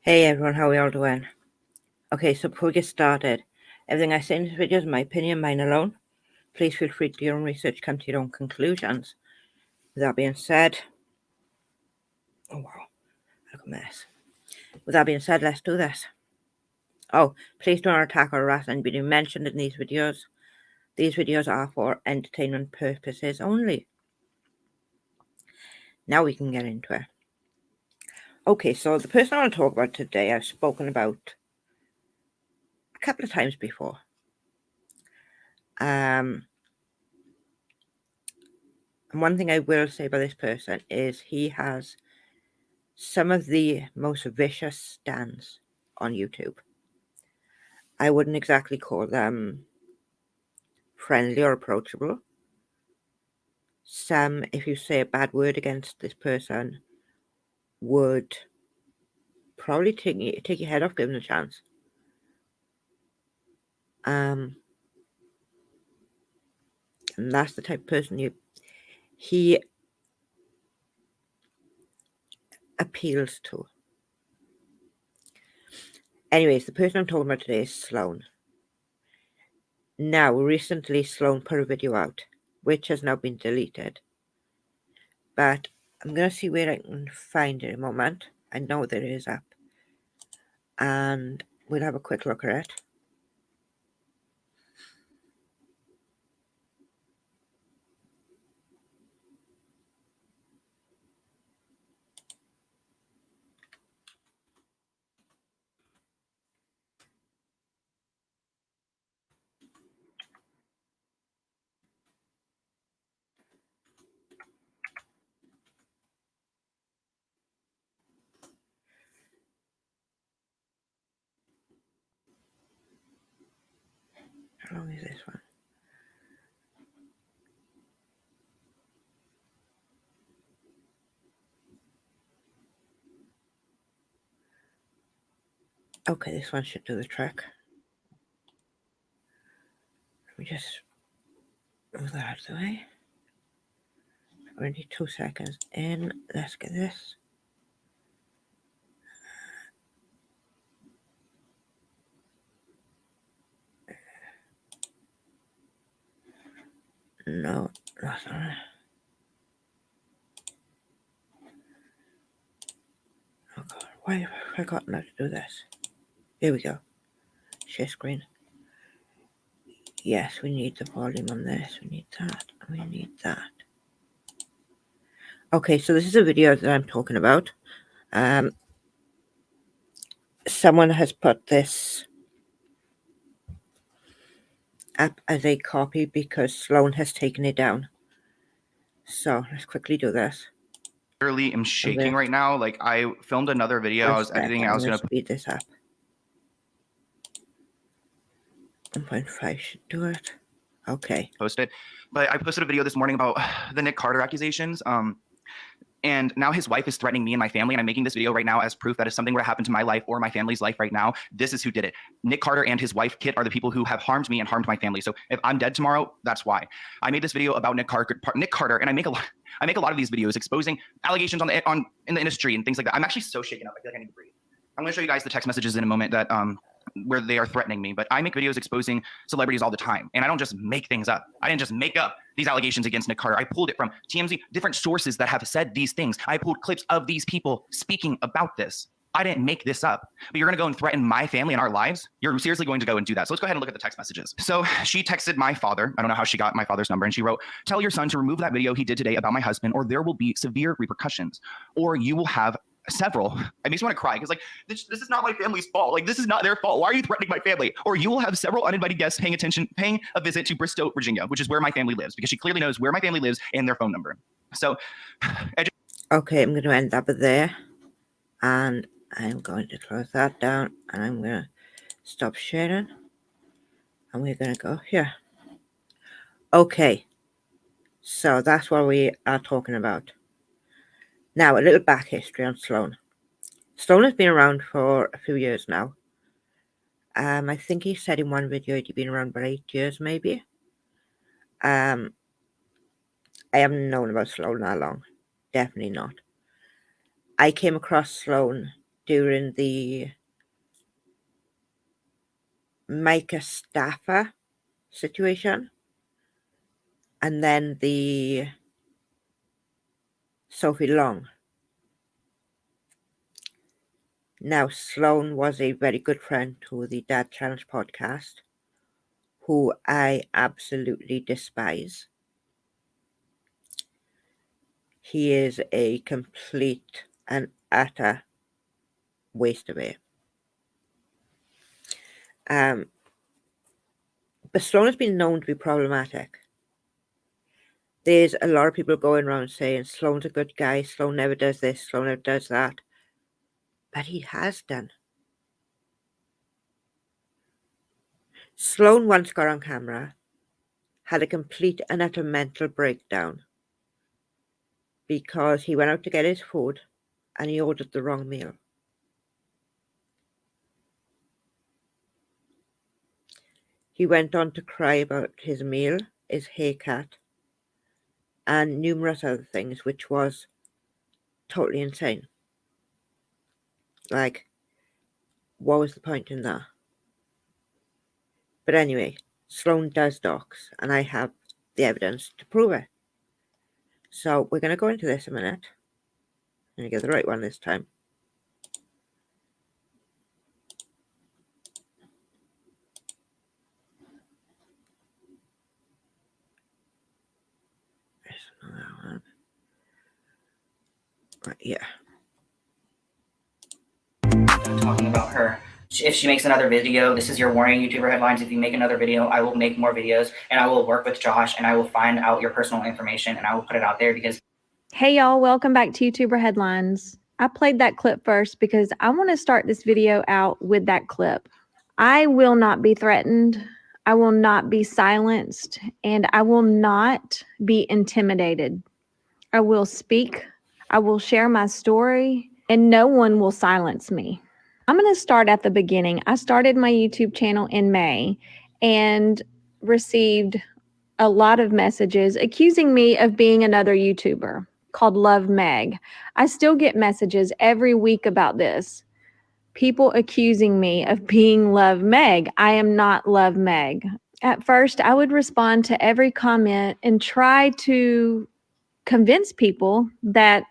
Hey everyone, how are y'all doing? Okay, so before we get started, everything I say in this video is my opinion, mine alone. Please feel free to do your own research, come to your own conclusions. With that being said, oh wow, look a mess. With that being said, let's do this. Oh, please don't attack or harass anybody mentioned in these videos. These videos are for entertainment purposes only. Now we can get into it. Okay, so the person I want to talk about today, I've spoken about a couple of times before. And one thing I will say about this person is he has some of the most vicious stands on YouTube. I wouldn't exactly call them friendly or approachable. Some, if you say a bad word against this person, would probably take your head off given a chance. And that's the type of person he appeals to. Anyways, the person I'm talking about today is Sloan. Now, recently Sloan put a video out, which has now been deleted. But I'm going to see where I can find it in a moment. I know that it is up. And we'll have a quick look at it. How long is this one? Okay, this one should do the trick. Let me just move that out of the way. We need 2 seconds in. Let's get this. No, that's not it. Oh god, why have I forgotten how to do this? Here we go. Share screen. Yes, we need the volume on this. We need that. We need that. Okay, so this is a video that I'm talking about. Someone has put this up as a copy because Sloan has taken it down. So let's quickly do this. Literally am shaking right now. Like, I filmed another video. I was editing. I was going to speed this up. 1.5 should do it. Okay. Post it. But I posted a video this morning about the Nick Carter accusations. And now his wife is threatening me and my family. And I'm making this video right now as proof that if something were to happen to my life or my family's life right now, this is who did it. Nick Carter and his wife, Kitt, are the people who have harmed me and harmed my family. So if I'm dead tomorrow, that's why. I made this video about Nick Carter, and I make a lot of these videos exposing allegations in the industry and things like that. I'm actually so shaken up. I feel like I need to breathe. I'm going to show you guys the text messages in a moment that where they are threatening me, but I make videos exposing celebrities all the time. And I don't just make things up. I didn't just make up these allegations against Nick Carter. I pulled it from TMZ, different sources that have said these things. I pulled clips of these people speaking about this. I didn't make this up, but you're going to go and threaten my family and our lives? You're seriously going to go and do that. So let's go ahead and look at the text messages. So she texted my father. I don't know how she got my father's number. And she wrote, "Tell your son to remove that video he did today about my husband, or there will be severe repercussions, or you will have several." It makes me want to cry because, like, this is not my family's fault. Like, this is not their fault. Why are you threatening my family? "Or you will have several uninvited guests paying a visit to Bristow, Virginia," which is where my family lives, because she clearly knows where my family lives and their phone number. So, okay, I'm going to end up there, and I'm going to close that down, and I'm going to stop sharing, and we're going to go here. Okay, so that's what we are talking about. Now, a little back history on Sloan. Sloan has been around for a few years now. I think he said in one video he'd been around for 8 years, maybe. I haven't known about Sloan that long. Definitely not. I came across Sloan during the Micah Staffer situation, and then the Sophie Long. Now, Sloan was a very good friend to the Dad Challenge podcast, who I absolutely despise. He is a complete and utter waste of air. But Sloan has been known to be problematic. There's a lot of people going around saying Sloan's a good guy, Sloan never does this, Sloan never does that. But he has done. Sloan once got on camera, had a complete and utter mental breakdown because he went out to get his food and he ordered the wrong meal. He went on to cry about his meal, his haircut, and numerous other things, which was totally insane. Like, what was the point in that? But anyway, Sloan does docs, and I have the evidence to prove it. So we're going to go into this a minute. I'm going to get the right one this time. There's another one. Right here. Talking about her. If she makes another video, this is your warning, YouTuber headlines. If you make another video, I will make more videos, and I will work with Josh, and I will find out your personal information, and I will put it out there because... Hey y'all, welcome back to YouTuber Headlines. I played that clip first because I want to start this video out with that clip. I will not be threatened. I will not be silenced, and I will not be intimidated. I will speak. I will share my story, and no one will silence me. I'm going to start at the beginning. I started my YouTube channel in May and received a lot of messages accusing me of being another YouTuber called Love Meg. I still get messages every week about this. People accusing me of being Love Meg. I am not Love Meg. At first, I would respond to every comment and try to convince people that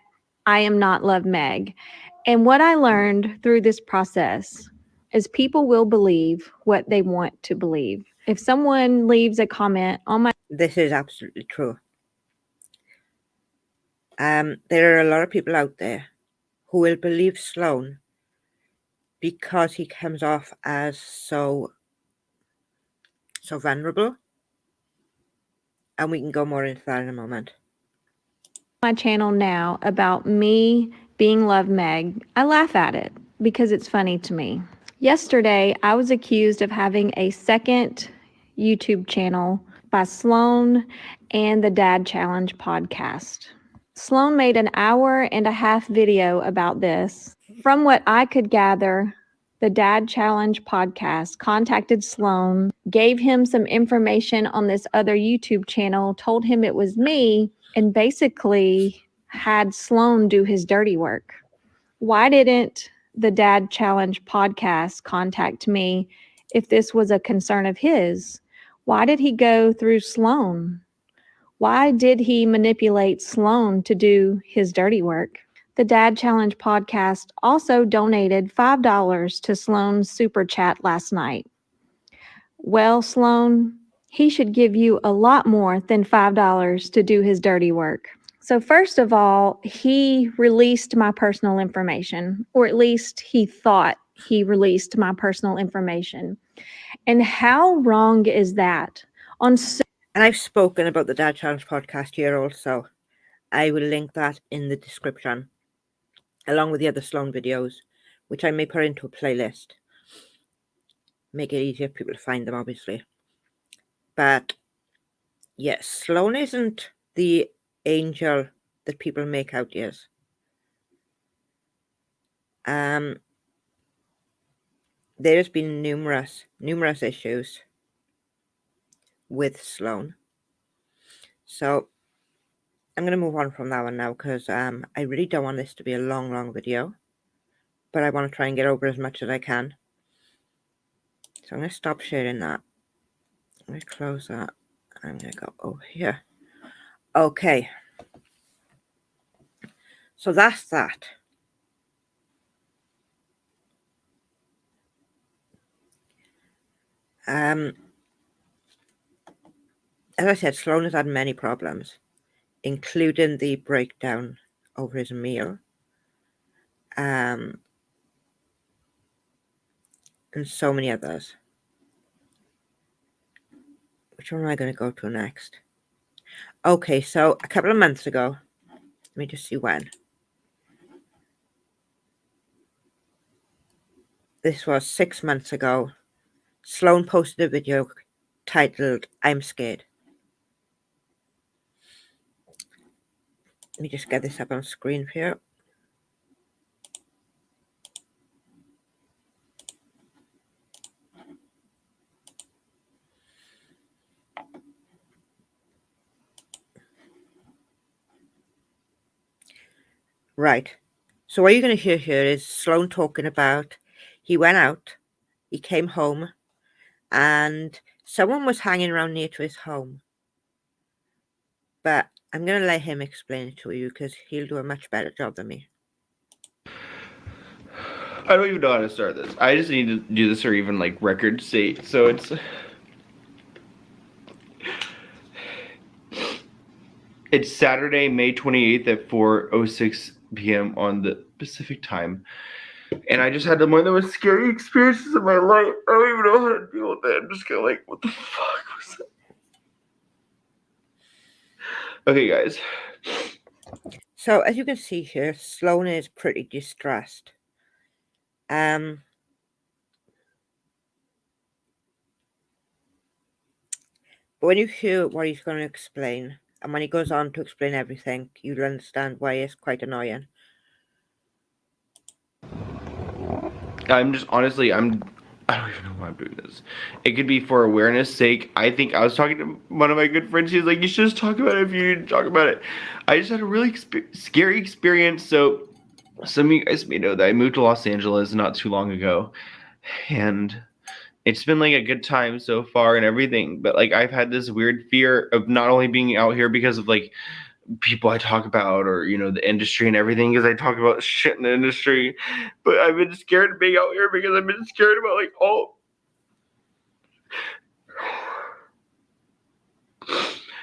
I am not Love Meg. And what I learned through this process is people will believe what they want to believe. If someone leaves a comment on my... This is absolutely true. There are a lot of people out there who will believe Sloan because he comes off as so vulnerable. And we can go more into that in a moment. My channel now about me being Love Meg, I laugh at it because it's funny to me. Yesterday, I was accused of having a second YouTube channel by Sloan and the Dad Challenge podcast. Sloan made an 1.5-hour video about this. From what I could gather, the Dad Challenge podcast contacted Sloan, gave him some information on this other YouTube channel, told him it was me, and basically had Sloan do his dirty work. Why didn't the Dad Challenge podcast contact me if this was a concern of his? Why did he go through Sloan? Why did he manipulate Sloan to do his dirty work? The Dad Challenge podcast also donated $5 to Sloan's super chat last night. Well, Sloan, he should give you a lot more than $5 to do his dirty work. So first of all, he released my personal information, or at least he thought he released my personal information. And how wrong is that? And I've spoken about the Dad Challenge podcast here also. I will link that in the description, along with the other Sloan videos, which I may put into a playlist. Make it easier for people to find them, obviously. But yes, Sloan isn't the angel that people make out he is. There has been numerous issues with Sloan. So I'm going to move on from that one now because I really don't want this to be a long video. but I want to try and get over as much as I can. So I'm going to stop sharing that. I'm going to close that. I'm going to go over here. Okay. So that's that. As I said, Sloan has had many problems, including the breakdown over his meal. And so many others. Which one am I going to go to next? Okay, so a couple of months ago, let me just see when. This was 6 months ago. Sloan posted a video titled, "I'm Scared." Let me just get this up on screen here. Right. So what you're going to hear here is Sloan talking about he went out, he came home, and someone was hanging around near to his home. But I'm going to let him explain it to you because he'll do a much better job than me. I don't even know how to start this. I just need to do this for even like record's sake. So it's Saturday, May 28th at 4:06 p.m. on the Pacific time. And I just had one of the most scary experiences of my life. I don't even know how to deal with it. I'm just kind of like, what the fuck was that? Okay, guys. So as you can see here, Sloan is pretty distressed. But when you hear what he's going to explain, and when he goes on to explain everything, you'll understand why it's quite annoying. I'm just honestly, I don't even know why I'm doing this. It could be for awareness sake. I think I was talking to one of my good friends. She was like, you should just talk about it if you need to talk about it. I just had a really scary experience. So some of you guys may know that I moved to Los Angeles not too long ago. And it's been like a good time so far and everything. But like I've had this weird fear of not only being out here because of like people I talk about or, you know, the industry and everything, because I talk about shit in the industry, but I've been scared of being out here because I've been scared about like all.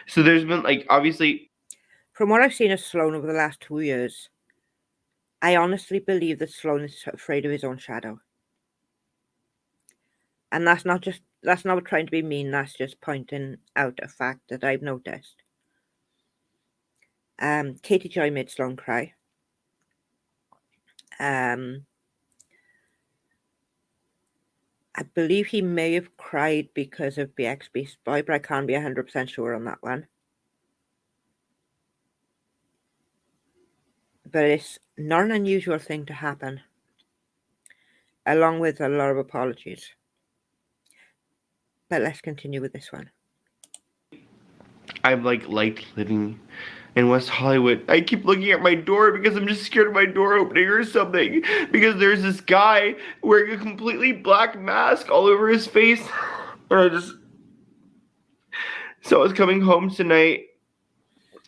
So there's been like, obviously. From what I've seen of Sloan over the last 2 years, I honestly believe that Sloan is afraid of his own shadow. And that's not trying to be mean, that's just pointing out a fact that I've noticed. Katie Joy made Sloan cry. I believe he may have cried because of BX Beast Boy, but I can't be 100% sure on that one. But it's not an unusual thing to happen, along with a lot of apologies. But let's continue with this one. I've like liked living in West Hollywood. I keep looking at my door because I'm just scared of my door opening or something. Because there's this guy wearing a completely black mask all over his face. And so I was coming home tonight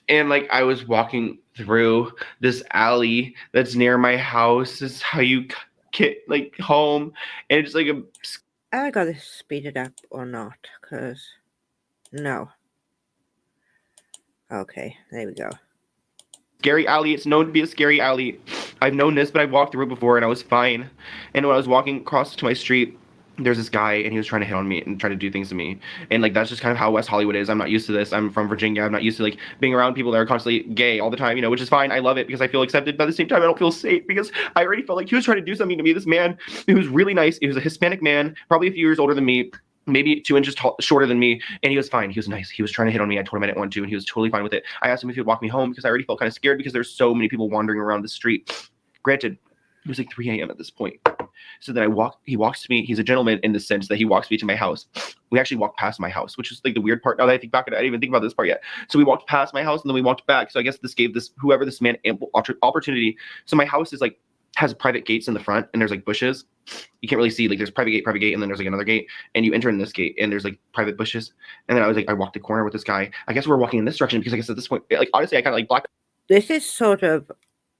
and like I was walking through this alley that's near my house. This is how you get like home. And it's like I got this speeded up or not, because no. Okay, there we go. Scary alley. It's known to be a scary alley. I've known this, but I've walked through it before and I was fine. And when I was walking across to my street, there's this guy and he was trying to hit on me and try to do things to me. And like that's just kind of how West Hollywood is. I'm not used to this. I'm from Virginia. I'm not used to like being around people that are constantly gay all the time, you know, which is fine. I love it because I feel accepted, but at the same time I don't feel safe because I already felt like he was trying to do something to me. This man who was really nice. He was a Hispanic man, probably a few years older than me, maybe 2 inches shorter than me, and he was fine. He was nice. He was trying to hit on me. I told him I didn't want to, and he was totally fine with it. I asked him if he would walk me home because I already felt kind of scared because there's so many people wandering around the street. Granted, it was like 3 a.m. at this point. So then he walks to me. He's a gentleman in the sense that he walks me to my house. We actually walked past my house, which is like the weird part. Now that I think back at it, I didn't even think about this part yet. So we walked past my house and then we walked back. So I guess this gave whoever this man ample opportunity. So my house is like has private gates in the front, and there's like bushes. You can't really see, like there's private gate, and then there's like another gate, and you enter in this gate, and there's like private bushes. And then I walked the corner with this guy. I guess we're walking in this direction because I guess at this point, like honestly, I kind of like blocked. This is sort of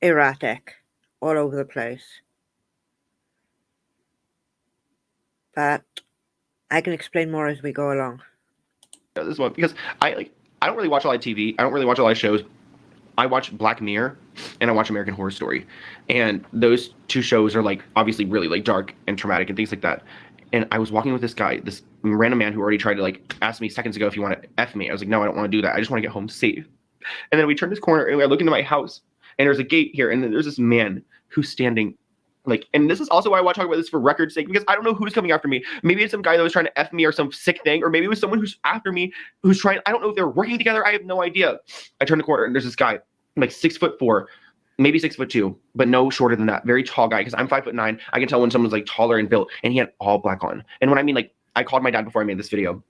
erratic, all over the place. But I can explain more as we go along. This one because I don't really watch a lot of TV. I don't really watch a lot of shows. I watch Black Mirror and I watch American Horror Story, and those two shows are like obviously really like dark and traumatic and things like that. And I was walking with this guy, this random man who already tried to like ask me seconds ago if you want to F me. I was like, no, I don't want to do that. I just want to get home safe. And then we turn this corner and I look into my house, and there's a gate here, and then there's this man who's standing. Like, and this is also why I want to talk about this for record's sake, because I don't know who's coming after me. Maybe it's some guy that was trying to F me or some sick thing, or maybe it was someone who's after me, who's trying, I don't know if they're working together. I have no idea. I turn the corner and there's this guy, like 6'4", maybe 6'2", but no shorter than that. Very tall guy, because I'm 5'9". I can tell when someone's like taller and built, and he had all black on. And when I mean, like, I called my dad before I made this video,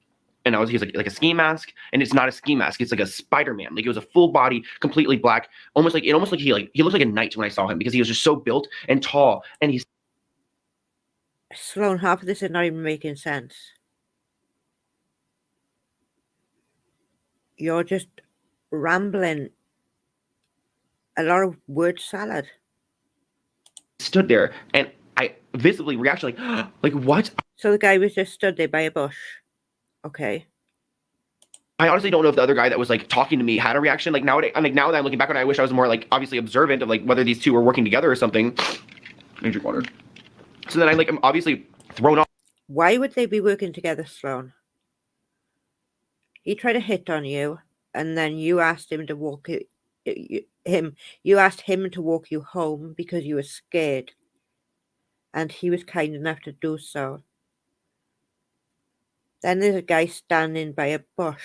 and he's like a ski mask, and it's not a ski mask. It's like a Spider-Man. Like, it was a full body, completely black, almost like he looked like a knight when I saw him, because he was just so built and tall, and he's. Sloan, half of this is not even making sense. You're just rambling. A lot of word salad. Stood there, and I visibly reacted like what? So the guy was just stood there by a bush. Okay. I honestly don't know if the other guy that was like talking to me had a reaction. Like now that I'm looking back on it, I wish I was more like obviously observant of like whether these two were working together or something. Drink water. So then I'm obviously thrown off. Why would they be working together, Sloan? He tried to hit on you, and then you asked him to walk you asked him to walk you home because you were scared, and he was kind enough to do so. Then there's a guy standing by a bush.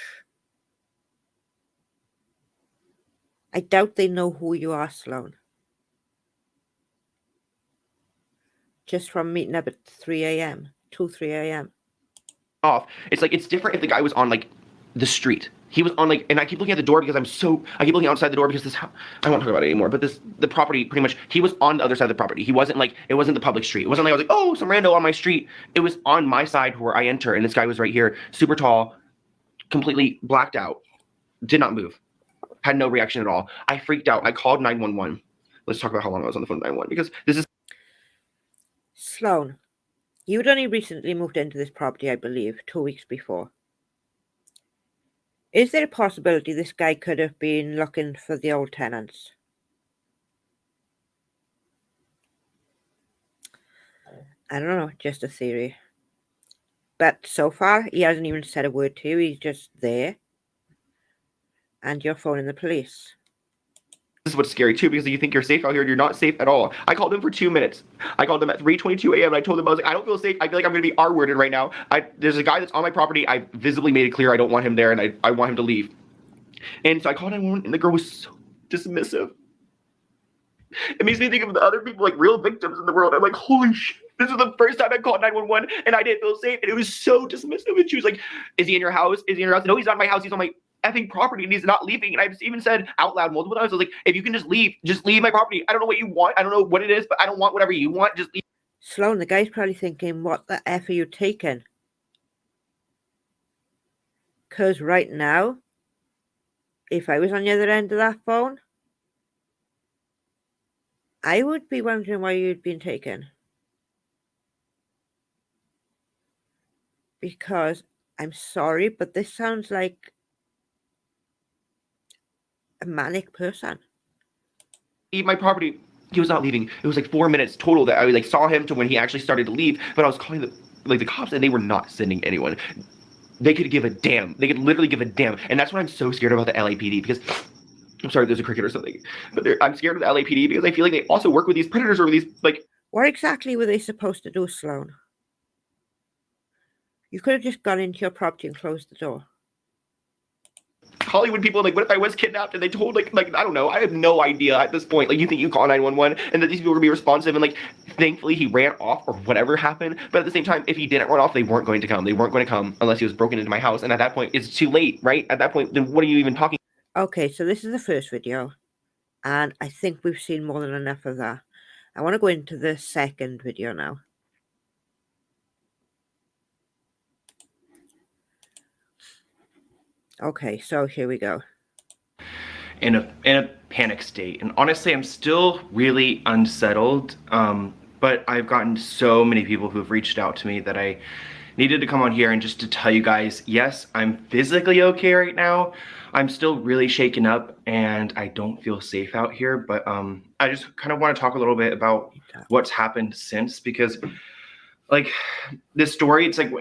I doubt they know who you are, Sloan. Just from meeting up at 3 a.m., 3 a.m. Off. It's like, it's different if the guy was on like the street. He was on like, and I keep looking at the door because I keep looking outside the door because this, I won't talk about it anymore, but the property pretty much, he was on the other side of the property. He wasn't like, it wasn't the public street. It wasn't like, I was like, oh, some rando on my street. It was on my side where I enter, and this guy was right here, super tall, completely blacked out, did not move, had no reaction at all. I freaked out. I called 911. Let's talk about how long I was on the phone with 911, because this is. Sloan, you had only recently moved into this property, I believe, 2 weeks before. Is there a possibility this guy could have been looking for the old tenants? I don't know, just a theory. But so far, he hasn't even said a word to you. He's just there. And you're phoning the police. This is what's scary too, because you think you're safe out here and you're not safe at all. I called him for 2 minutes. I called him at 3:22 a.m. and I told him, I was like, I don't feel safe. I feel like I'm going to be R-worded right now. There's a guy that's on my property. I visibly made it clear I don't want him there, and I want him to leave. And so I called 911, and the girl was so dismissive. It makes me think of the other people, like real victims in the world. I'm like, holy shit. This is the first time I called 911 and I didn't feel safe. And it was so dismissive. And she was like, is he in your house? Is he in your house? No, he's not in my house. He's on my effing property and he's not leaving. And I've even said out loud multiple times, I was like, if you can just leave my property. I don't know what you want. I don't know what it is, but I don't want whatever you want. Just leave. Sloan, the guy's probably thinking, what the F are you taking? Because right now, if I was on the other end of that phone, I would be wondering why you'd been taken. Because, I'm sorry, but this sounds like a manic person. Leave my property. He was not leaving. It was like 4 minutes total that I like saw him to when he actually started to leave. But I was calling the cops, and they were not sending anyone. They could give a damn. They could literally give a damn. And that's what I'm so scared about the LAPD, because I'm sorry, there's a cricket or something. But I'm scared of the LAPD because I feel like they also work with these predators or these like. What exactly were they supposed to do, Sloan? You could have just gone into your property and closed the door. Hollywood people, like, what if I was kidnapped and they told, like, I don't know, I have no idea at this point. Like, you think you call 911 and that these people are gonna be responsive, and like, thankfully he ran off or whatever happened. But at the same time, if he didn't run off, they weren't going to come. They weren't going to come unless he was broken into my house. And at that point, it's too late, right? At that point, then what are you even talking? Okay, so this is the first video, and I think we've seen more than enough of that. I want to go into the second video now. Okay, so here we go. In a panic state, and honestly I'm still really unsettled, but I've gotten so many people who have reached out to me that I needed to come on here and just to tell you guys, yes, I'm physically okay right now. I'm still really shaken up and I don't feel safe out here, but I just kind of want to talk a little bit about what's happened since, because like this story, it's like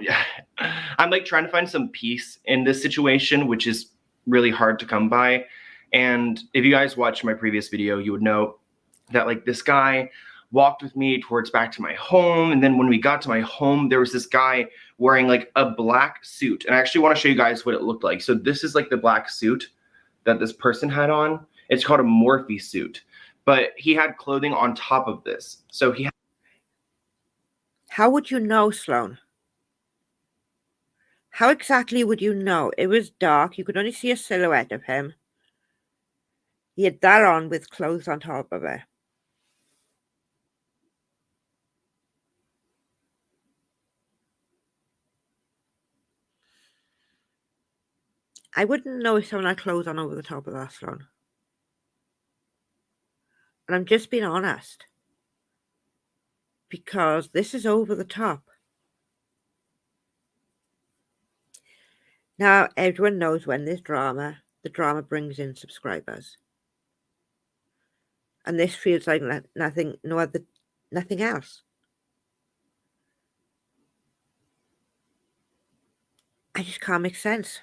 I'm like trying to find some peace in this situation, which is really hard to come by. And if you guys watched my previous video, you would know that like this guy walked with me towards back to my home. And then when we got to my home, there was this guy wearing like a black suit. And I actually want to show you guys what it looked like. So this is like the black suit that this person had on. It's called a Morphe suit, but he had clothing on top of this. So he had. How would you know, Sloan? How exactly would you know? It was dark. You could only see a silhouette of him. He had that on with clothes on top of it. I wouldn't know if someone had clothes on over the top of that, Sloan. And I'm just being honest. Because this is over the top. Now, everyone knows when there's drama, the drama brings in subscribers. And this feels like nothing else. I just can't make sense.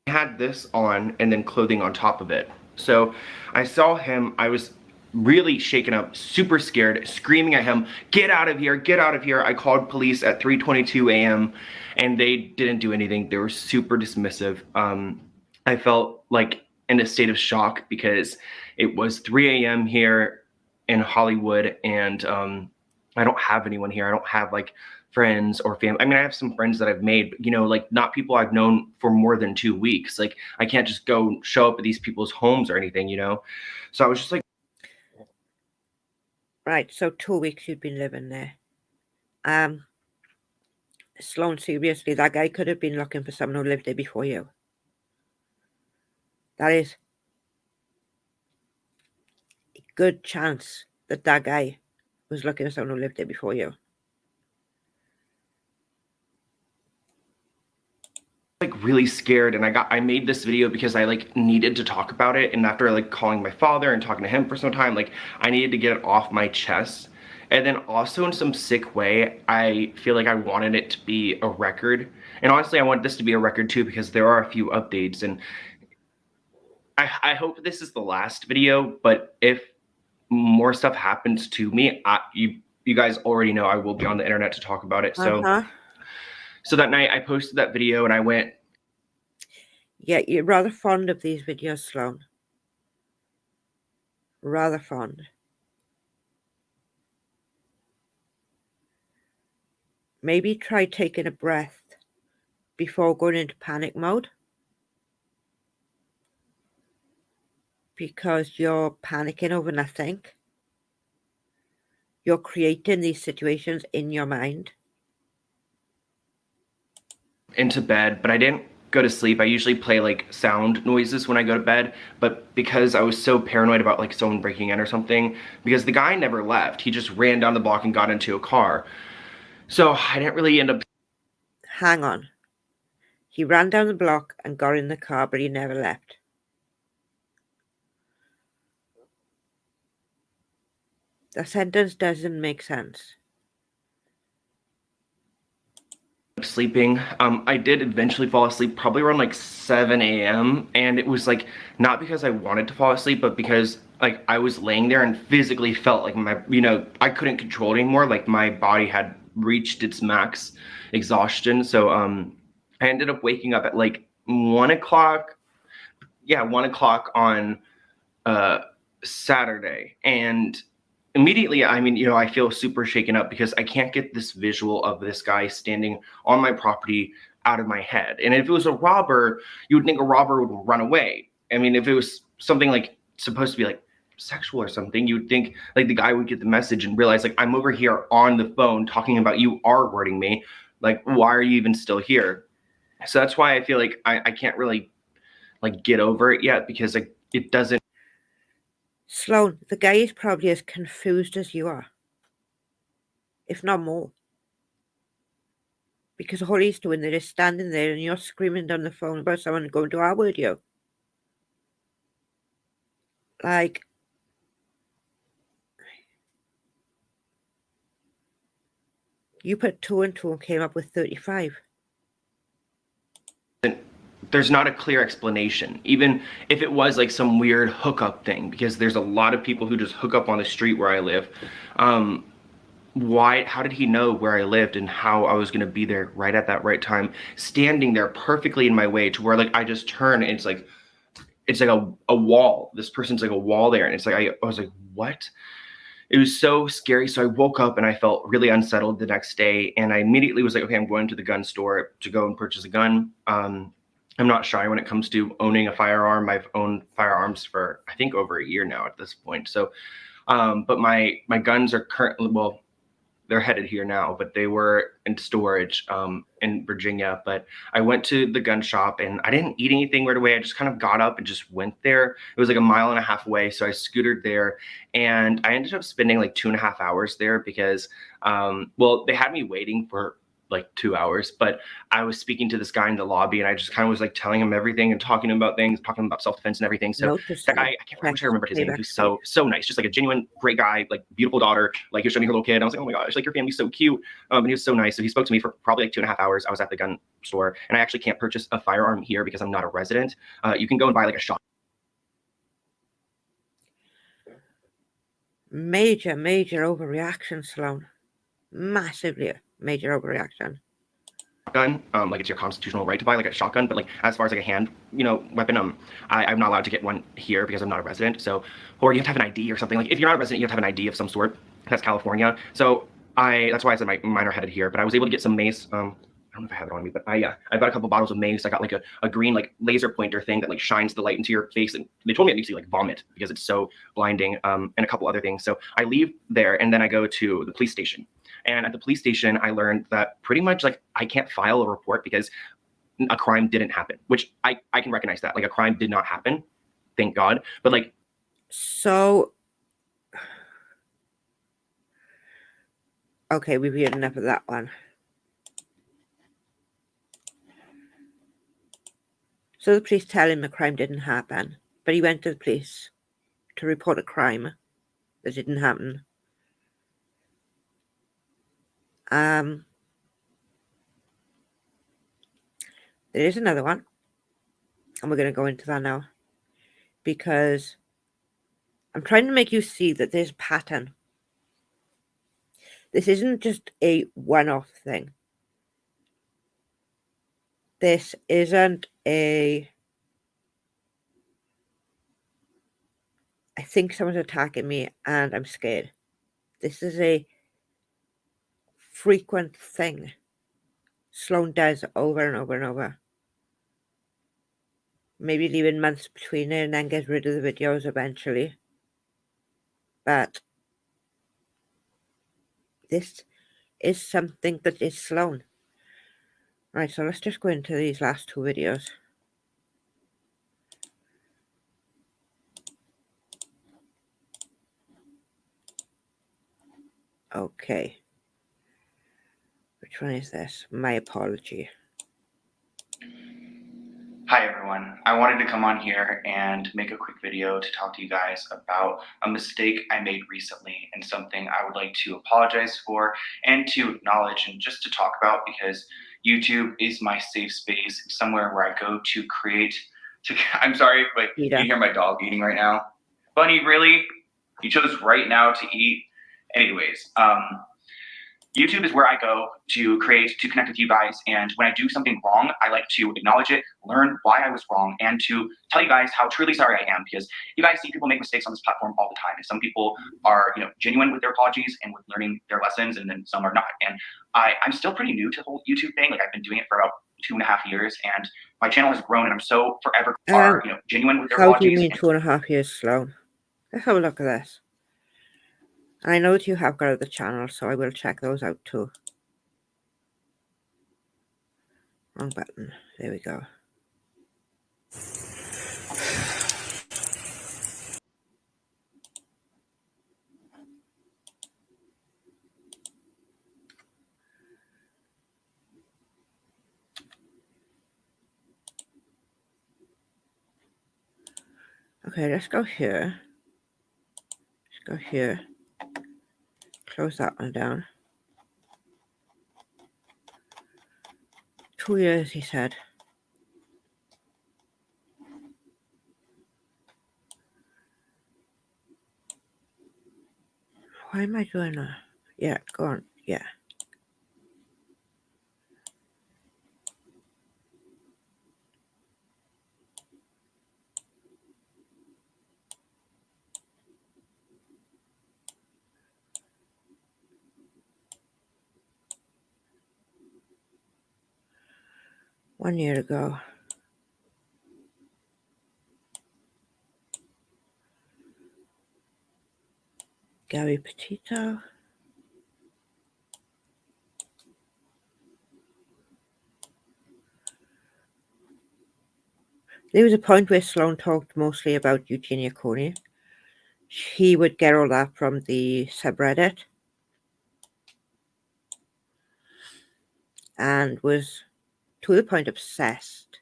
Had this on and then clothing on top of it. So I saw him, I was really shaken up, super scared, screaming at him, get out of here, get out of here. I called police at 3:22 a.m. and they didn't do anything. They were super dismissive. I felt like in a state of shock because it was 3 a.m. here in Hollywood, and I don't have anyone here. I don't have like friends or family. I mean, I have some friends that I've made, but, you know, like not people I've known for more than 2 weeks. Like I can't just go show up at these people's homes or anything, you know? So I was just like. Right, so 2 weeks you'd been living there. Sloan, seriously, that guy could have been looking for someone who lived there before you. That is a good chance that that guy was looking for someone who lived there before you. Like really scared, and I made this video because I like needed to talk about it, and after like calling my father and talking to him for some time, like I needed to get it off my chest. And then also in some sick way, I feel like I wanted it to be a record, and honestly I want this to be a record too, because there are a few updates, and I hope this is the last video, but if more stuff happens to me, you guys already know I will be on the internet to talk about it. So that night I posted that video and I went. Yeah, you're rather fond of these videos, Sloan. Rather fond. Maybe try taking a breath before going into panic mode. Because you're panicking over nothing. You're creating these situations in your mind. Into bed, but I didn't go to sleep. I usually play like sound noises when I go to bed, but because I was so paranoid about like someone breaking in or something, because the guy never left, he just ran down the block and got into a car. So I didn't really end up. Hang on. He ran down the block and got in the car, but he never left. The sentence doesn't make sense. Sleeping. I did eventually fall asleep probably around like 7 a.m. and it was like not because I wanted to fall asleep, but because like I was laying there and physically felt like my, you know, I couldn't control it anymore. Like my body had reached its max exhaustion. So I ended up waking up at like 1 o'clock. Yeah, 1 o'clock on Saturday, and immediately, I mean, you know, I feel super shaken up because I can't get this visual of this guy standing on my property out of my head. And if it was a robber, you would think a robber would run away. I mean, if it was something like supposed to be like sexual or something. You'd think like the guy would get the message and realize like I'm over here on the phone talking about you R-wording me. Like, why are you even still here? So that's why I feel like I can't really like get over it yet, because like it doesn't. Sloan, the guy is probably as confused as you are, if not more. Because all he's doing there is standing there and you're screaming down the phone about someone going to our rodeo. Like, you put 2 and 2 and came up with 35. There's not a clear explanation, even if it was like some weird hookup thing, because there's a lot of people who just hook up on the street where I live. How did he know where I lived and how I was going to be there right at that right time, standing there perfectly in my way to where like I just turn and it's like a wall. This person's like a wall there, and it's like I was like, what? It was so scary. So I woke up and I felt really unsettled the next day, and I immediately was like, okay, I'm going to the gun store to go and purchase a gun. I'm not shy when it comes to owning a firearm. I've owned firearms for I think over a year now at this point. So, but my guns are currently, well, they're headed here now, but they were in storage in Virginia. But I went to the gun shop and I didn't eat anything right away. I just kind of got up and just went there. It was like a mile and a half away. So I scootered there and I ended up spending like 2.5 hours there because, well, they had me waiting for like 2 hours, but I was speaking to this guy in the lobby and I just kind of was like telling him everything and talking about things, talking about self-defense and everything. So that guy, I wish I remembered his name. He was so nice, just like a genuine great guy, like beautiful daughter. Like he was showing me her little kid. I was like, oh my gosh, like your family's so cute. And he was so nice. So he spoke to me for probably like 2.5 hours. I was at the gun store, and I actually can't purchase a firearm here because I'm not a resident. You can go and buy like a shotgun. Major overreaction, Sloan. Massively major overreaction. Like it's your constitutional right to buy like a shotgun, but like as far as like a hand, weapon, I'm not allowed to get one here because I'm not a resident. So, or you have to have an ID or something. Like if you're not a resident, you have to have an ID of some sort. That's California. So that's why I said mine are headed here. But I was able to get some mace. I don't know if I have it on me, but I got a couple bottles of mace. I got like a green like laser pointer thing that like shines the light into your face, and they told me it makes you like vomit because it's so blinding. And a couple other things. So I leave there and then I go to the police station. And at the police station, I learned that pretty much like I can't file a report because a crime didn't happen, which I can recognize that. Like a crime did not happen, thank God. But like, so, okay, we've heard enough of that one. So the police tell him a crime didn't happen, but he went to the police to report a crime that didn't happen. There is another one, and we're going to go into that now, because I'm trying to make you see that there's a pattern. This isn't just a one-off thing. This isn't I think someone's attacking me and I'm scared. This is a frequent thing Sloan does over and over and over. Maybe leaving months between it and then get rid of the videos eventually. But this is something that is Sloan. Right, so let's just go into these last 2 videos. Okay. Which one is this? My apology. Hi everyone, I wanted to come on here and make a quick video to talk to you guys about a mistake I made recently and something I would like to apologize for and to acknowledge and just to talk about, because YouTube is my safe space, somewhere where I go to create, I'm sorry, but you can hear my dog eating right now. Bunny, really? You chose right now to eat? Anyways, YouTube is where I go to create, to connect with you guys. And when I do something wrong, I like to acknowledge it, learn why I was wrong, and to tell you guys how truly sorry I am, because you guys see people make mistakes on this platform all the time. And some people are, genuine with their apologies and with learning their lessons, and then some are not. And I'm still pretty new to the whole YouTube thing. Like I've been doing it for about 2.5 years, and my channel has grown, and I'm so forever genuine with their apologies. How do you mean 2.5 years, Sloan? Let's have a look at this. And I know that you have got other channels, so I will check those out too. Wrong button. There we go. Okay, let's go here. Let's go here. Close that one down. 2 years, he said. Why am I doing that? Yeah, go on. Yeah. One year ago. Gary Petito. There was a point where Sloan talked mostly about Eugenia Coney. He would get all that from the subreddit and was to the point obsessed.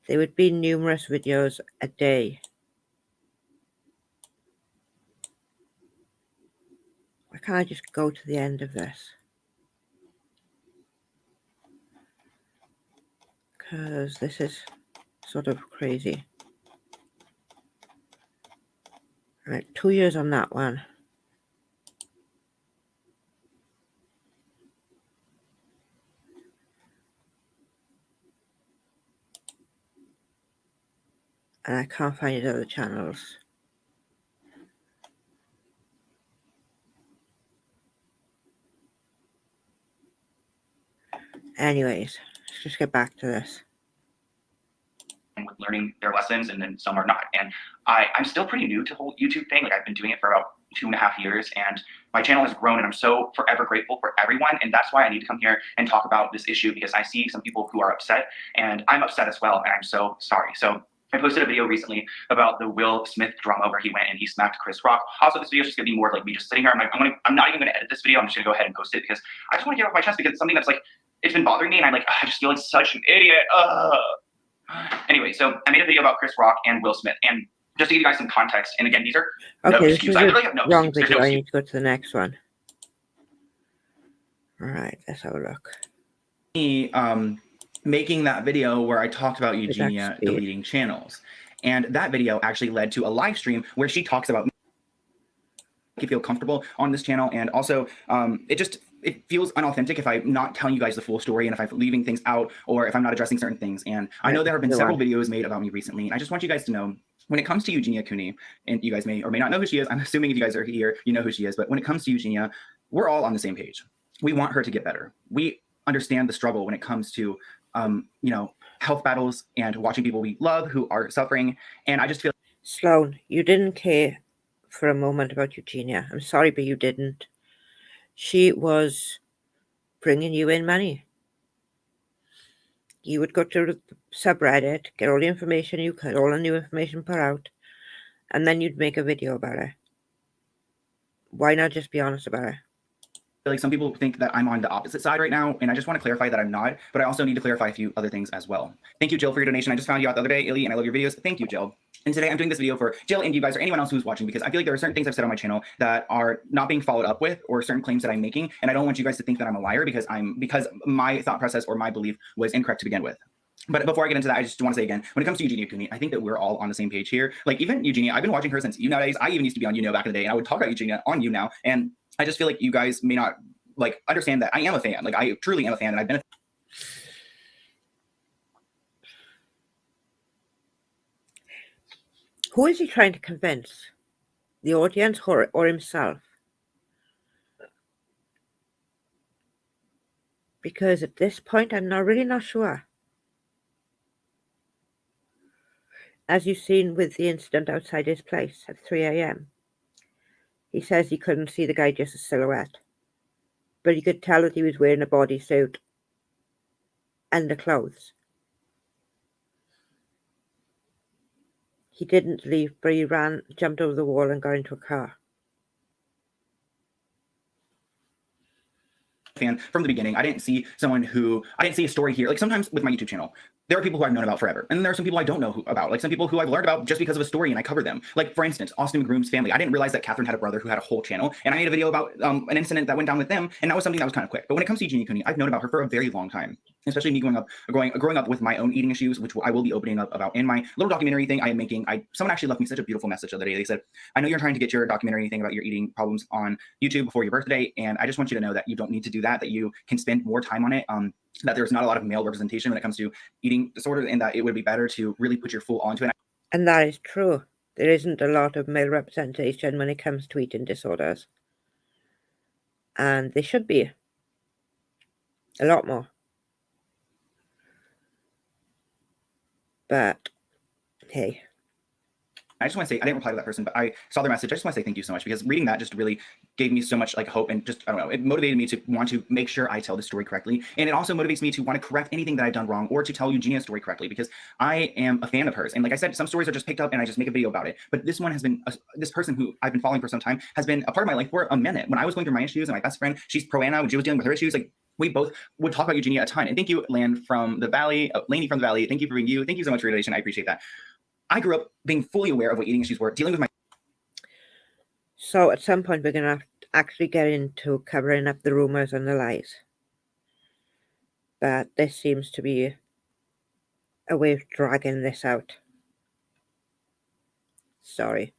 There would be numerous videos a day. Why can't I just go to the end of this? Because this is sort of crazy. Right, 2 years on that one. And I can't find his other channels. Anyways, let's just get back to this. With learning their lessons, and then some are not. And I'm still pretty new to the whole YouTube thing. Like, I've been doing it for about 2.5 years, and my channel has grown, and I'm so forever grateful for everyone. And that's why I need to come here and talk about this issue, because I see some people who are upset, and I'm upset as well, and I'm so sorry. So I posted a video recently about the Will Smith drama where he went and he smacked Chris Rock. Also, this video is just gonna be more like me just sitting here. I'm not even gonna edit this video. I'm just gonna go ahead and post it because I just want to get off my chest, because it's something that's like, it's been bothering me, and I'm like, I just feel like such an idiot. Anyway, so I made a video about Chris Rock and Will Smith, and just to give you guys some context, and again, these are Okay, no this excuse. is I a literally have no wrong excuse. There's video. no I excuse. need to go to the next one. All right, let's have a look. Me making that video where I talked about Eugenia speed. deleting channels, and that video actually led to a live stream where she talks about make you feel comfortable on this channel, and also it feels unauthentic if I'm not telling you guys the full story, and if I'm leaving things out, or if I'm not addressing certain things. And I know there have been several videos made about me recently, and I just want you guys to know, when it comes to Eugenia Cooney, and you guys may or may not know who she is, I'm assuming if you guys are here, you know who she is, but when it comes to Eugenia, we're all on the same page. We want her to get better. We understand the struggle when it comes to, health battles and watching people we love who are suffering. And I just feel Sloan, you didn't care for a moment about Eugenia. I'm sorry, but you didn't. She was bringing you in money. You would go to the subreddit, get all the information you could, all the new information put out, and then you'd make a video about it. Why not just be honest about it? like some people think that I'm on the opposite side right now, and I just want to clarify that I'm not, but I also need to clarify a few other things as well. Thank you, Jill, for your donation. I just found you out the other day, Illy, and I love your videos. Thank you, Jill. And today I'm doing this video for Jill and you guys, or anyone else who's watching, because I feel like there are certain things I've said on my channel that are not being followed up with, or certain claims that I'm making, and I don't want you guys to think that I'm a liar because my thought process or my belief was incorrect to begin with. But before I get into that, I just want to say again, when it comes to Eugenia Cooney, I think that we're all on the same page here. Like, even Eugenia, I've been watching her since days. I even used to be on back in the day, and I would talk about Eugenia on now. And I just feel like you guys may not understand that I am a fan. Like, I truly am a fan, and I've been a Who is he trying to convince? The audience or himself? Because at this point, I'm really not sure. as you've seen with the incident outside his place at 3 a.m. He says he couldn't see the guy, just a silhouette. But he could tell that he was wearing a bodysuit and the clothes. He didn't leave, but he ran, jumped over the wall and got into a car. Fan from the beginning. I didn't see a story here. Like sometimes with my YouTube channel, there are people who I've known about forever. And then there are some people I don't know about, like some people who I've learned about just because of a story and I cover them. Like for instance, Austin McGroom's family. I didn't realize that Catherine had a brother who had a whole channel. And I made a video about an incident that went down with them. And that was something that was kind of quick. But when it comes to Eugenia Cooney, I've known about her for a very long time. Especially me growing up with my own eating issues, which I will be opening up about in my little documentary thing I am making. Someone actually left me such a beautiful message the other day. They said, I know you're trying to get your documentary thing about your eating problems on YouTube before your birthday. And I just want you to know that you don't need to do that you can spend more time on it. That there's not a lot of male representation when it comes to eating disorders, and that it would be better to really put your full onto it. And that is true. There isn't a lot of male representation when it comes to eating disorders. And there should be a lot more. But, hey. I just want to say, I didn't reply to that person, but I saw their message. I just want to say thank you so much, because reading that just really gave me so much like hope, and just, I don't know, it motivated me to want to make sure I tell the story correctly. And it also motivates me to want to correct anything that I've done wrong, or to tell Eugenia's story correctly, because I am a fan of hers. And like I said, some stories are just picked up and I just make a video about it. But this one has been, this person who I've been following for some time has been a part of my life for a minute. When I was going through my issues, and my best friend, she's pro-Anna, when she was dealing with her issues, like we both would talk about Eugenia a ton. And thank you, Laney from the Valley. Thank you for being you. Thank you so much for your donation. I appreciate that. I grew up being fully aware of what eating issues were, dealing with my... So at some point we're going to have to actually get into covering up the rumours and the lies. But this seems to be a way of dragging this out. Sorry.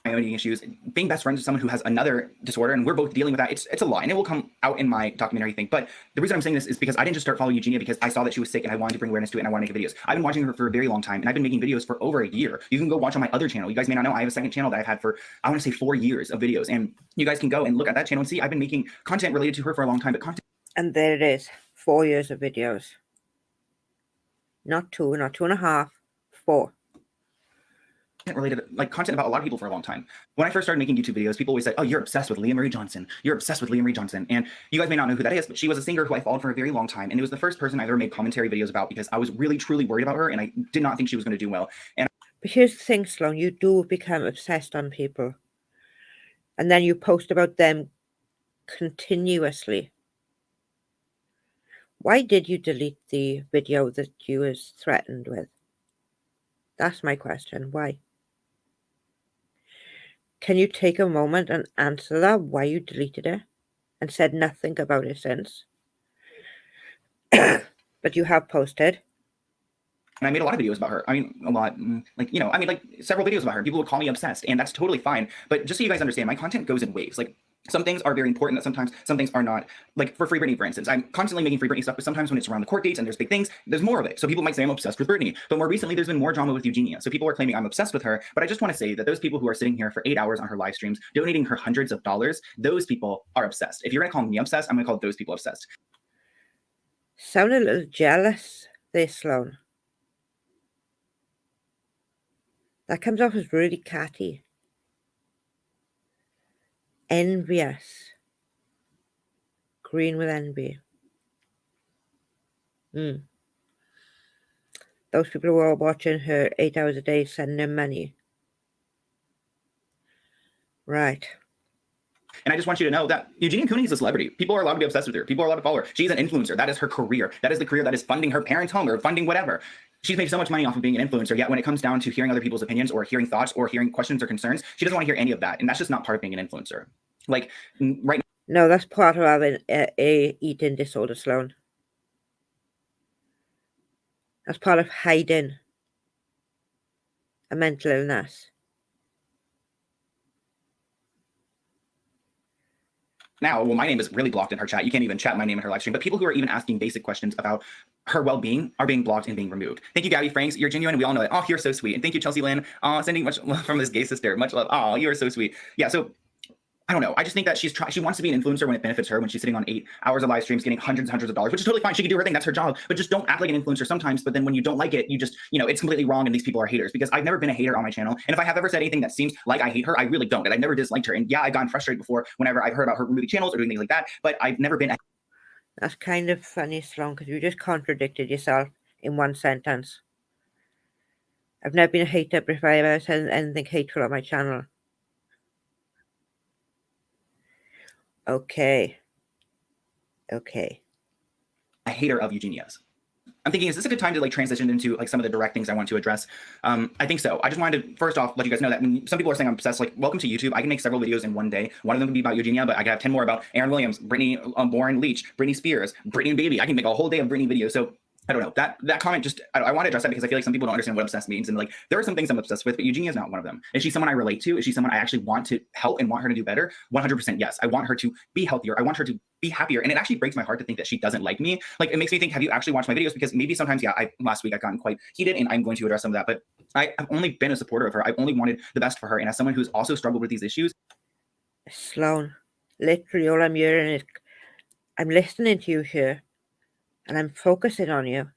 My own eating issues, being best friends with someone who has another disorder, and we're both dealing with that. It's a lie, and it will come out in my documentary thing. But the reason I'm saying this is because I didn't just start following Eugenia because I saw that she was sick and I wanted to bring awareness to it and I wanted to make videos. I've been watching her for a very long time, and I've been making videos for over a year. You can go watch on my other channel. You guys may not know, I have a second channel that I've had for, I want to say 4 years of videos, and you guys can go and look at that channel and see I've been making content related to her for a long time. But content, and there it is, 4 years of videos. Not 2, not 2.5, 4. related, like content about a lot of people for a long time. When I first started making YouTube videos, people always said, oh, you're obsessed with Leah Marie Johnson. You're obsessed with Leah Marie Johnson. And you guys may not know who that is, but she was a singer who I followed for a very long time. And it was the first person I ever made commentary videos about, because I was really, truly worried about her and I did not think she was going to do well. And but here's the thing, Sloan, you do become obsessed on people. And then you post about them continuously. Why did you delete the video that you was threatened with? That's my question. Why? Can you take a moment and answer that, why you deleted it and said nothing about it since? But you have posted. And I made a lot of videos about her. I mean, a lot, like, you know, I mean, like several videos about her. People would call me obsessed, and that's totally fine. But just so you guys understand, my content goes in waves. Like, some things are very important that sometimes some things are not. Like for Free Britney, for instance, I'm constantly making Free Britney stuff, but sometimes when it's around the court dates and there's big things, there's more of it. So people might say I'm obsessed with Britney, but more recently there's been more drama with Eugenia. So people are claiming I'm obsessed with her, but I just want to say that those people who are sitting here for 8 hours on her live streams, donating her hundreds of dollars, those people are obsessed. If you're gonna call me obsessed, I'm gonna call those people obsessed. Sound a little jealous there, Sloan. That comes off as really catty. Envious. Green with envy. Those people who are watching her 8 hours a day sending her money. Right. And I just want you to know that Eugenia Cooney is a celebrity. People are allowed to be obsessed with her. People are allowed to follow her. She's an influencer. That is her career. That is the career that is funding her parents' home or funding whatever. She's made so much money off of being an influencer, yet when it comes down to hearing other people's opinions or hearing thoughts or hearing questions or concerns, she doesn't want to hear any of that. And that's just not part of being an influencer. Like right now. No, that's part of having a eating disorder, Sloan. That's part of hiding a mental illness. Now, well, my name is really blocked in her chat. You can't even chat my name in her live stream. But people who are even asking basic questions about her well-being are being blocked and being removed. Thank you, Gabby Franks. You're genuine. We all know it. Oh, you're so sweet. And thank you, Chelsea Lynn. Sending much love from this gay sister. Much love. Oh, you are so sweet. Yeah, so I don't know. I just think that she wants to be an influencer when it benefits her, when she's sitting on 8 hours of live streams, getting hundreds and hundreds of dollars, which is totally fine. She can do her thing. That's her job. But just don't act like an influencer sometimes. But then when you don't like it, you just, it's completely wrong. And these people are haters, because I've never been a hater on my channel. And if I have ever said anything that seems like I hate her, I really don't. And I've never disliked her. And yeah, I've gotten frustrated before whenever I've heard about her removing channels or doing things like that. But I've never been. That's kind of funny, Sloan, because you just contradicted yourself in one sentence. I've never been a hater, but if I ever said anything hateful on my channel. Okay. A hater of Eugenia's. I'm thinking, is this a good time to transition into some of the direct things I want to address? I think so. I just wanted to first off let you guys know that when some people are saying I'm obsessed, welcome to YouTube. I can make several videos in one day. One of them would be about Eugenia, but I could have 10 more about Aaron Williams, Brittany Bourne Leach, Britney Spears, Brittany and Baby. I can make a whole day of Brittany videos. So I don't know, that comment just, I want to address that because I feel like some people don't understand what obsessed means. And there are some things I'm obsessed with, but Eugenia is not one of them. Is she someone I relate to? Is she someone I actually want to help and want her to do better? 100% yes. I want her to be healthier. I want her to be happier. And it actually breaks my heart to think that she doesn't like me. It makes me think, have you actually watched my videos? Because maybe sometimes, last week I've gotten quite heated, and I'm going to address some of that, but I've only been a supporter of her. I've only wanted the best for her. And as someone who's also struggled with these issues. Sloan, literally all I'm hearing is, I'm listening to you here, and I'm focusing on you,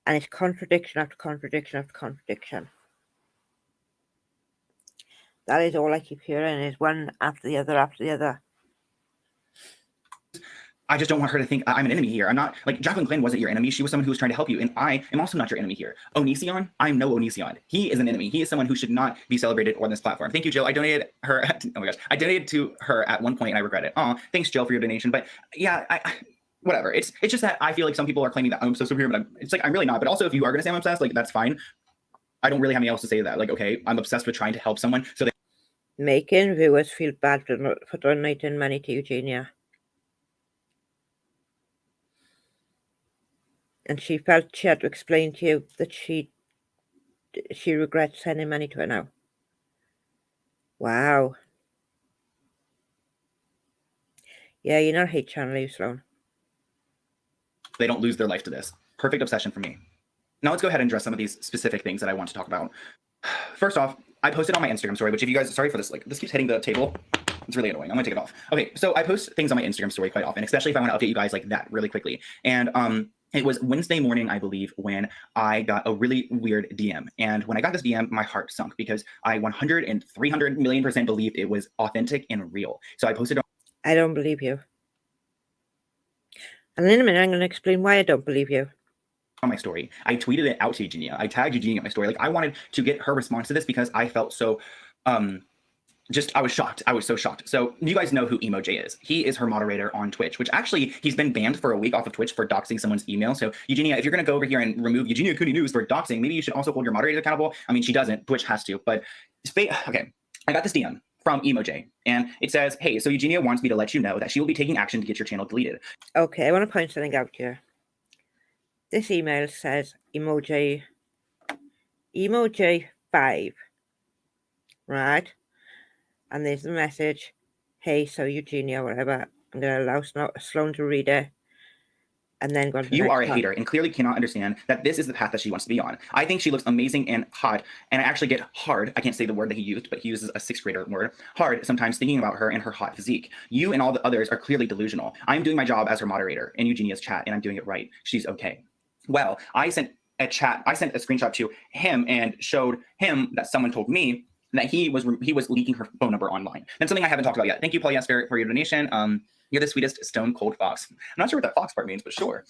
and it's contradiction after contradiction after contradiction. That is all I keep hearing, is one after the other after the other. I just don't want her to think I'm an enemy here. I'm not, Jacqueline Quinn wasn't your enemy. She was someone who was trying to help you. And I am also not your enemy here. Onision, I'm no Onision. He is an enemy. He is someone who should not be celebrated on this platform. Thank you, Jill. I donated her. Oh my gosh. I donated to her at one point and I regret it. Oh, thanks, Jill, for your donation. But yeah, whatever. It's just that I feel like some people are claiming that I'm obsessed with her, but I'm really not. But also, if you are going to say I'm obsessed, that's fine. I don't really have anything else to say to that. Okay, I'm obsessed with trying to help someone. So making viewers feel bad for donating money to Eugenia. And she felt she had to explain to you that she regrets sending money to her now. Wow. Yeah, you're not a hate channel, you, Sloan. they don't lose their life to this. Perfect obsession for me. Now let's go ahead and address some of these specific things that I want to talk about. First off, I posted on my Instagram story, which if you guys, sorry for this, this keeps hitting the table. It's really annoying. I'm gonna take it off. Okay, so I post things on my Instagram story quite often, especially if I want to update you guys like that really quickly. And it was Wednesday morning, I believe, when I got a really weird DM. And when I got this DM, my heart sunk because I 100 and 300 million% believed it was authentic and real. So I posted. I don't believe you. And in a minute, I'm going to explain why I don't believe you. On my story, I tweeted it out to Eugenia. I tagged Eugenia in my story. I wanted to get her response to this because I felt so, I was shocked. I was so shocked. So you guys know who EmoJ is. He is her moderator on Twitch, which actually he's been banned for a week off of Twitch for doxing someone's email. So Eugenia, if you're going to go over here and remove Eugenia Cooney News for doxing, maybe you should also hold your moderator accountable. I mean, she doesn't. Twitch has to. But okay, I got this DM from EmoJ, and it says, "Hey, so Eugenia wants me to let you know that she will be taking action to get your channel deleted." Okay, I want to point something out here. This email says EmoJ 5, right? And there's the message, "Hey, so Eugenia, whatever." I'm going to allow Sloan to read it. And then go on to the You next are a part. hater and clearly cannot understand that this is the path that she wants to be on. I think she looks amazing and hot, and I actually get hard. I can't say the word that he used, but he uses a 6th grader word, hard, sometimes thinking about her and her hot physique. You and all the others are clearly delusional. I'm doing my job as her moderator in Eugenia's chat, and I'm doing it right. She's okay. Well, I sent a screenshot to him and showed him that someone told me that he was leaking her phone number online. That's something I haven't talked about yet. Thank you, Polyas, for your donation. You're the sweetest stone cold fox. I'm not sure what that fox part means, but sure.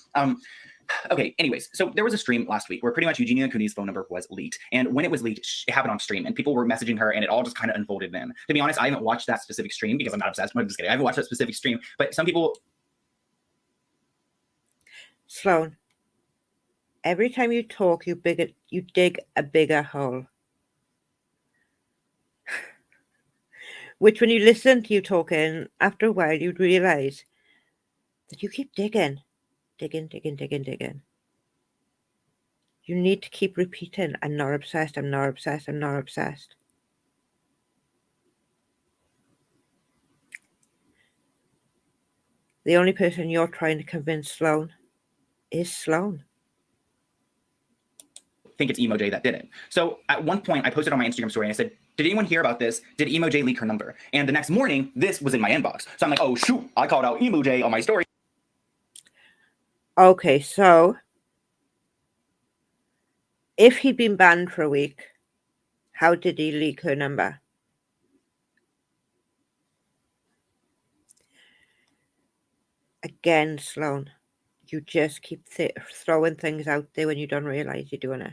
Okay, anyways, so there was a stream last week where pretty much Eugenia Cooney's phone number was leaked. And when it was leaked, it happened on stream and people were messaging her and it all just kind of unfolded then. To be honest, I haven't watched that specific stream because I'm not obsessed. I'm just kidding. I haven't watched that specific stream, but some people... Sloan, every time you talk, you dig a bigger hole. Which when you listen to you talking, after a while, you'd realize that you keep digging. You need to keep repeating, "I'm not obsessed, I'm not obsessed, I'm not obsessed." The only person you're trying to convince Sloan is Sloan. think it's EmoJ that did it. So at one point I posted on my Instagram story and I said, Did anyone hear about this? Did Emo J leak her number? And the next morning, this was in my inbox. So I'm like, oh, shoot, I called out Emo J on my story. Okay, so if he'd been banned for a week, how did he leak her number? Again, Sloan, you just keep throwing things out there when you don't realize you're doing it.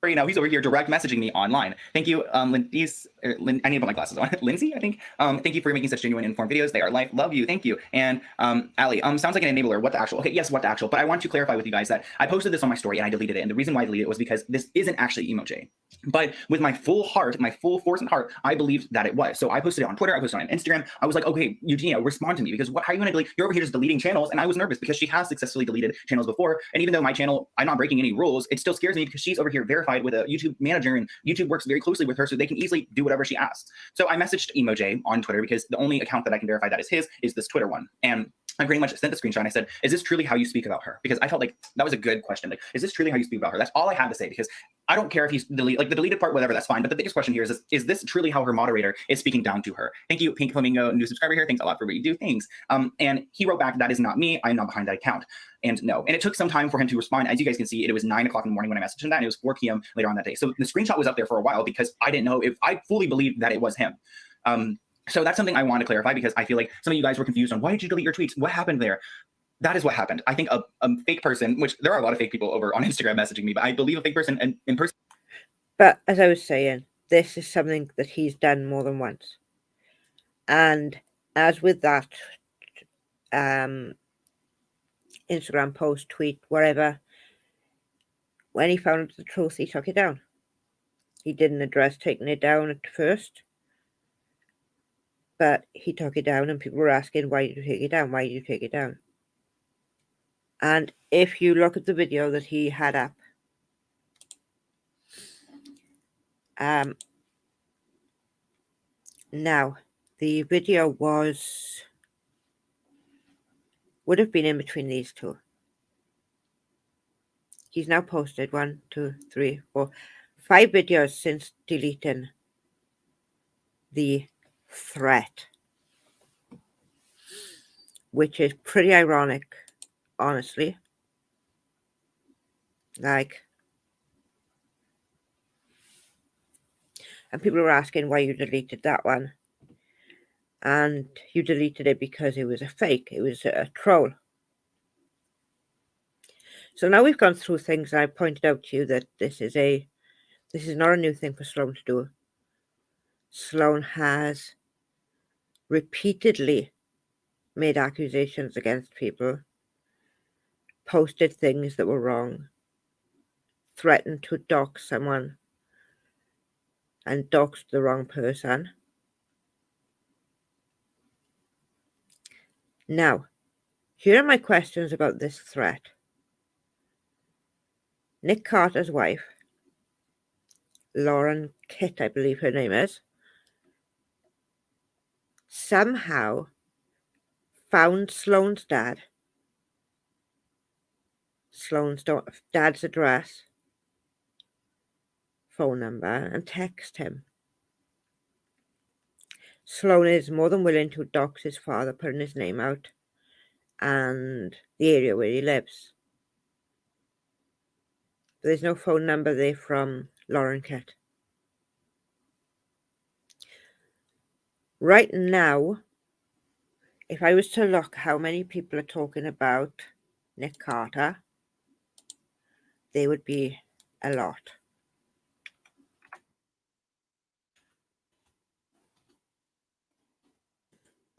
Now he's over here direct messaging me online. Thank you, Lindsay. I need to put my glasses on. Lindsay, I think. Thank you for making such genuine, informed videos. They are life. Love you. Thank you. And Ali, sounds like an enabler. What the actual? Okay, yes, what the actual. But I want to clarify with you guys that I posted this on my story and I deleted it. And the reason why I deleted it was because this isn't actually Emo J. But with my full heart, my full force and heart, I believed that it was. So I posted it on Twitter. I posted it on Instagram. I was like, okay, Eugenia, respond to me, because how are you going to delete? You're over here just deleting channels, and I was nervous because she has successfully deleted channels before. And even though my channel, I'm not breaking any rules, it still scares me because she's over here verified with a YouTube manager, and YouTube works very closely with her, so they can easily do whatever she asks. So I messaged Emo J on Twitter because the only account that I can verify that is his is this Twitter one, and I pretty much sent the screenshot. I said, is this truly how you speak about her? Because I felt like that was a good question. Like, is this truly how you speak about her? That's all I had to say, because I don't care if he's the deleted part, whatever, that's fine. But the biggest question here is this truly how her moderator is speaking down to her? Thank you, Pink Flamingo, new subscriber here. Thanks a lot for what you do. Thanks. And he wrote back, that is not me. I'm not behind that account. And no. And it took some time for him to respond. As you guys can see, it was 9 o'clock in the morning when I messaged him that, and it was 4 p.m. later on that day. So the screenshot was up there for a while because I didn't know if I fully believed that it was him. So that's something I want to clarify, because I feel like some of you guys were confused on why did you delete your tweets? What happened there? That is what happened. I think a fake person, which there are a lot of fake people over on Instagram messaging me, but I believe a fake person in person. But as I was saying, this is something that he's done more than once. And as with that Instagram post, tweet, whatever, when he found the truth, he took it down. He didn't address taking it down at first, but he took it down, and people were asking, why did you take it down? Why did you take it down? And if you look at the video that he had up, now the video would have been in between these two. He's now posted 1, 2, 3, 4, 5 videos since deleting the threat, which is pretty ironic, honestly. Like, and people were asking why you deleted that one. And you deleted it because it was a fake. It was a troll. So now we've gone through things, and I pointed out to you that this is not a new thing for Sloan to do. Sloan has repeatedly made accusations against people, posted things that were wrong, threatened to dox someone, and doxed the wrong person. Now, here are my questions about this threat. Nick Carter's wife, Lauren Kitt, I believe her name is, somehow found Sloan's dad's address, phone number, and text him. Sloan is more than willing to dox his father, putting his name out and the area where he lives. But there's no phone number there from Lauren Kitt. Right now, if I was to look how many people are talking about Nick Carter, there would be a lot.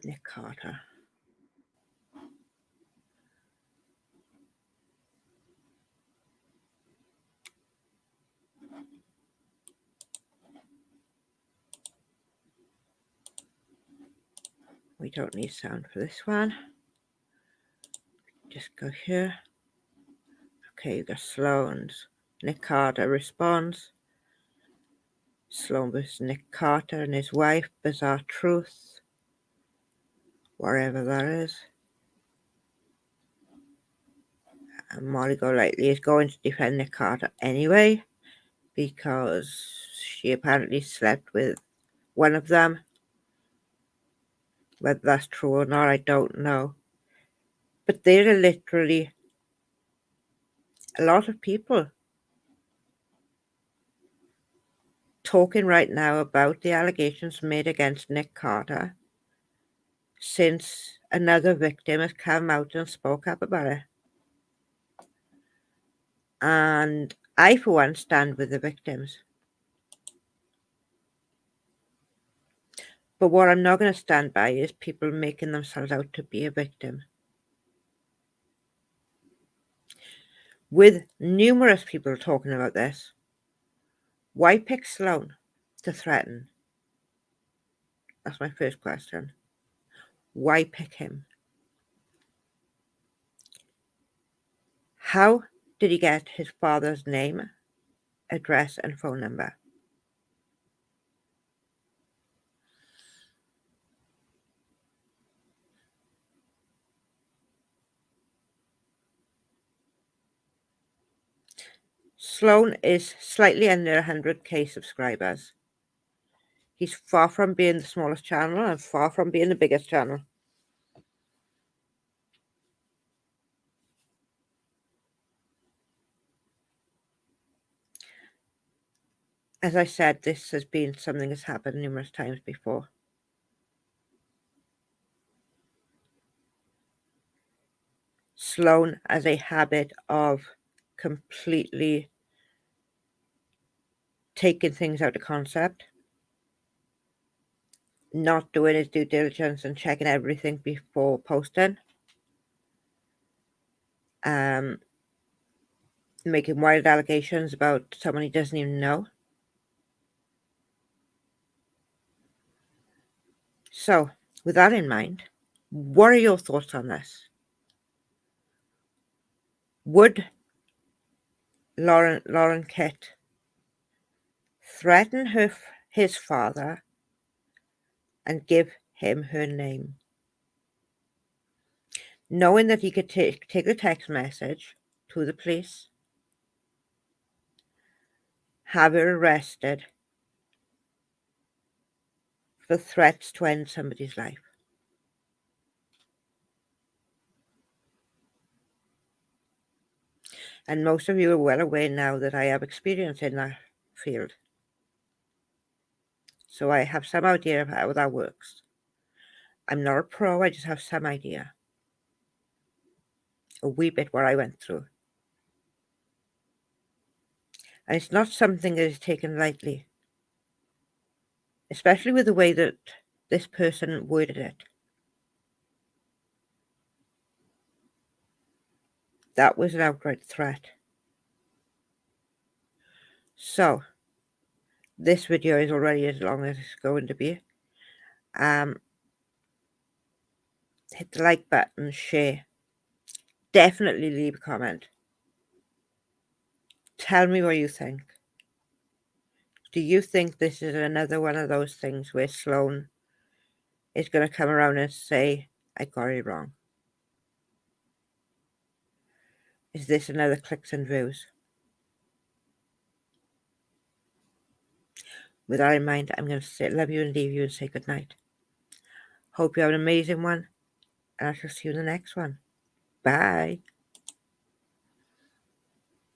Nick Carter. We don't need sound for this one. Just go here. Okay, you got Sloan's. Nick Carter responds. Sloan versus Nick Carter and his wife, Bizarre Truth. Whatever that is. And Molly Golightly is going to defend Nick Carter anyway, because she apparently slept with one of them. Whether that's true or not, I don't know. But there are literally a lot of people talking right now about the allegations made against Nick Carter since another victim has come out and spoke up about it. And I, for one, stand with the victims. But what I'm not going to stand by is people making themselves out to be a victim. With numerous people talking about this, why pick Sloan to threaten? That's my first question. Why pick him? How did he get his father's name, address, and phone number? Sloan is slightly under 100k subscribers. He's far from being the smallest channel and far from being the biggest channel. As I said, this has been something that's happened numerous times before. Sloan has a habit of completely taking things out of concept, not doing his due diligence and checking everything before posting, making wild allegations about someone he doesn't even know. So, with that in mind, what are your thoughts on this? Would Lauren Kitt threaten his father and give him her name, knowing that he could take the text message to the police, have her arrested for threats to end somebody's life? And most of you are well aware now that I have experience in that field. So I have some idea of how that works. I'm not a pro, I just have some idea. A wee bit what I went through. And it's not something that is taken lightly. Especially with the way that this person worded it. That was an outright threat. So, this video is already as long as it's going to be. Hit the like button, share. Definitely leave a comment. Tell me what you think. Do you think this is another one of those things where Sloan is going to come around and say, I got it wrong? Is this another clicks and views? With that in mind, I'm going to say love you and leave you and say good night. Hope you have an amazing one, and I shall see you in the next one. Bye.